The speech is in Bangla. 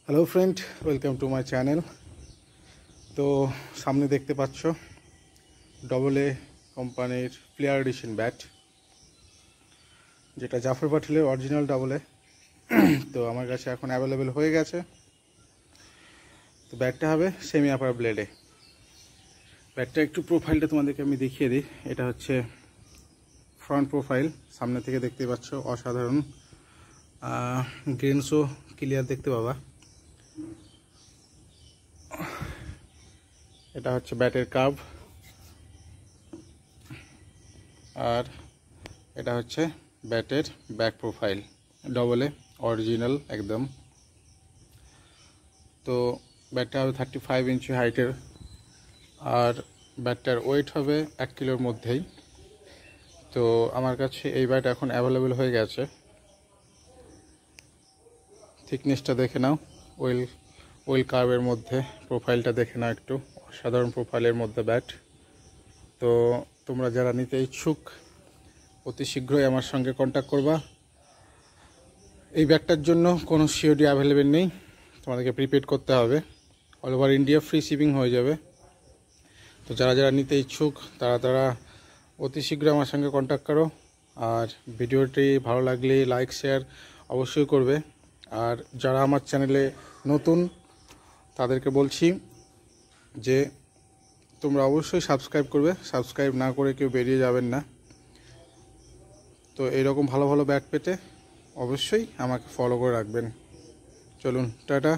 Hello friend, welcome to my channel. তো সামনে দেখতে পাচ্ছ ডবল এ কোম্পানির প্লেয়ার এডিশন ব্যাট, যেটা জাফর পাটিলের অরিজিনাল ডবল এ। তো আমার কাছে এখন অ্যাভেলেবেল হয়ে গেছে। তো ব্যাটটা হবে সেমি আপার ব্লেডে। ব্যাটটা একটু প্রোফাইলটা তোমাদেরকে আমি দেখিয়ে দিই। এটা হচ্ছে ফ্রন্ট প্রোফাইল, সামনে থেকে দেখতে পাচ্ছ অসাধারণ গ্রেনসও ক্লিয়ার দেখতে পাবা। এটা হচ্ছে ব্যাটের কার্ভ, আর এটা হচ্ছে ব্যাটের back profile, double A original একদম। তো ব্যাটটা হবে 35 ইঞ্চি হাইটের, আর ব্যাটটার ওয়েট হবে 1 কিলোর মধ্যেই। তো আমার কাছে এই ব্যাট এখন অ্যাভেলেবেল হয়ে গেছে। থিকনেসটা দেখে নাও, ওয়েল কার্ভের মধ্যে প্রোফাইলটা দেখে নাও, একটু অসাধারণ প্রোফাইলের মধ্যে ব্যাট। তো তোমরা যারা নিতে ইচ্ছুক অতি শীঘ্রই আমার সঙ্গে কন্ট্যাক্ট করবা। এই ব্যাগটার জন্য কোনো সিওডি অ্যাভেলেবেল নেই, তোমাদেরকে প্রিপেড করতে হবে। All over India free shipping হয়ে যাবে। তো যারা যারা নিতে ইচ্ছুক তারা অতি শীঘ্রই আমার সঙ্গে কন্ট্যাক্ট করো। আর ভিডিওটি ভালো লাগলে লাইক শেয়ার অবশ্যই করবে। আর যারা আমার চ্যানেলে নতুন তাদেরকে বলছি যে তোমরা অবশ্যই সাবস্ক্রাইব করবে। সাবস্ক্রাইব না করে কেউ বেরিয়ে যাবেন না। তো এইরকম ভালো ভালো ব্যাট পেতে অবশ্যই আমাকে ফলো করে রাখবেন। চলুন, টাটা।